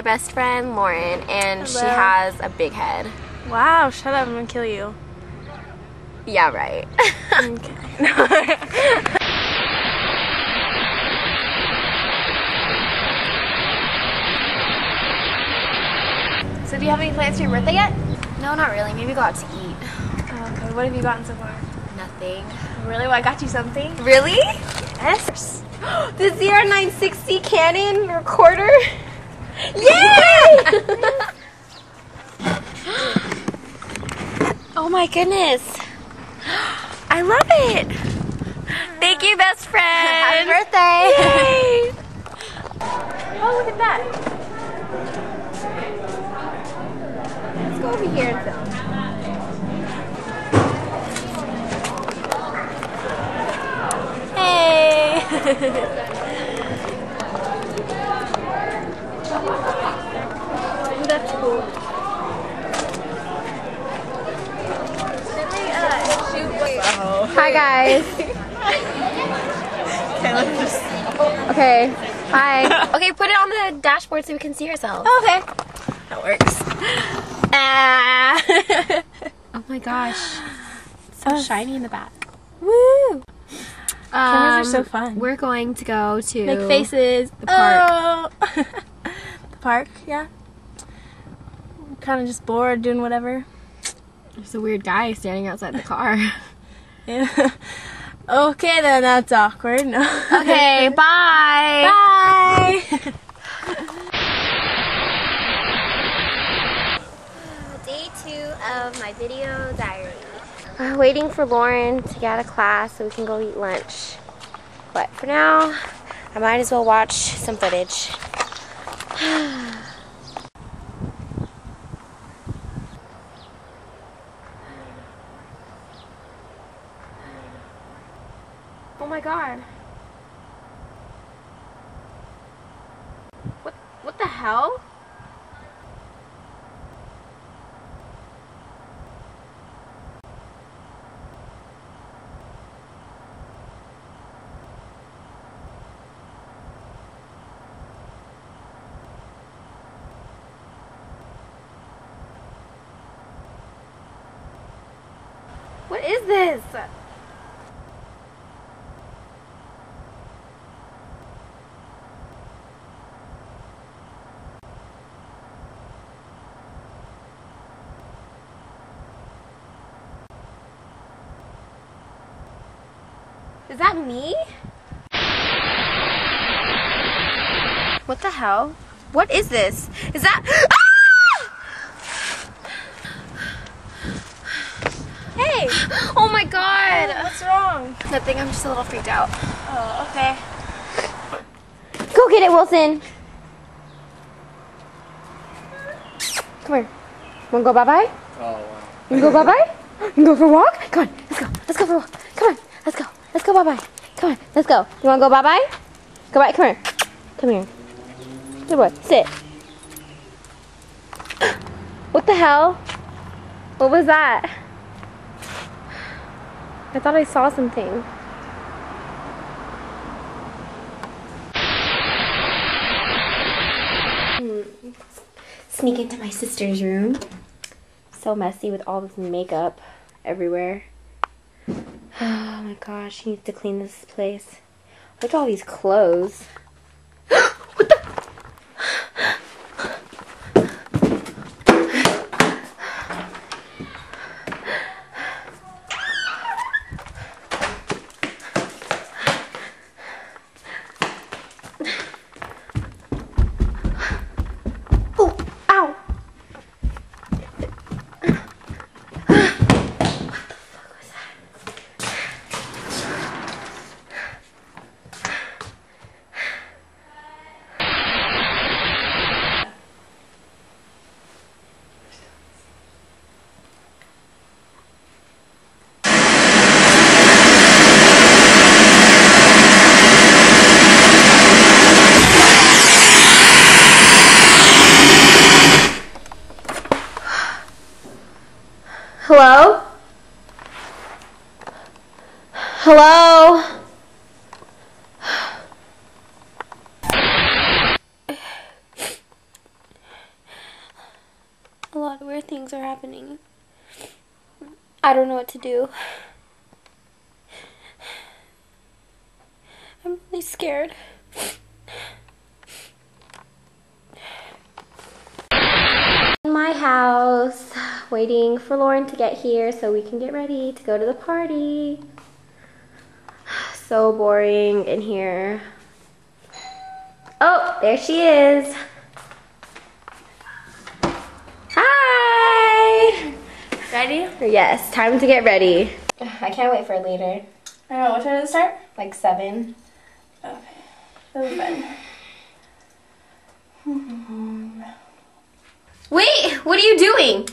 my best friend, Lauren, and Hello. she has a big head. Wow, shut up, I'm gonna kill you. Yeah, right. Okay. So do you have any plans for your birthday yet? No, not really. Maybe go out to eat. Oh, okay, what have you gotten so far? Nothing. Really? Well, I got you something. Really? Yes. The ZR960 Canon recorder? Yay! Oh my goodness. I love it. Thank you, best friend. Happy birthday. Yay. Oh, look at that. Let's go over here and film. Hey. That's cool. Hi, guys. Okay. Hi. Okay, put it on the dashboard so we can see ourselves. Okay. That works. Oh my gosh. It's so shiny in the back. Woo! Cameras are so fun. We're going to go to Make faces. The park. Oh. The park, yeah. Kind of just bored doing whatever. There's a weird guy standing outside the car. Yeah. Okay, then that's awkward. No. Okay, bye. Bye. Day 2 of my video diary. Waiting for Lauren to get out of class so we can go eat lunch. But for now, I might as well watch some footage. Oh my god. What the hell? What is this? Is that me? What the hell? What is this? Is that... Ah! Hey, Oh my god! what's wrong? Nothing, I'm just a little freaked out. Oh, okay. Go get it, Wilson! Come here. Wanna go bye-bye? Oh, wow. You wanna go bye-bye? You wanna go for a walk? Come on, let's go. Let's go for a walk. Come on, let's go. Let's go bye-bye. Come on, let's go. You wanna go bye-bye? Go bye, come here. Come here. Good boy, sit. What the hell? What was that? I thought I saw something. Sneak into my sister's room. So messy with all this makeup everywhere. Oh my gosh, she needs to clean this place. Look at all these clothes. What the? Oh, ow. Hello? Hello? things are happening. I don't know what to do. I'm really scared. In my house, waiting for Lauren to get here so we can get ready to go to the party. So boring in here. Oh, there she is. Hi! Ready? Yes, time to get ready. I can't wait for later. I know. What time does it start? Like 7. Okay. That was fun. Wait, what are you doing?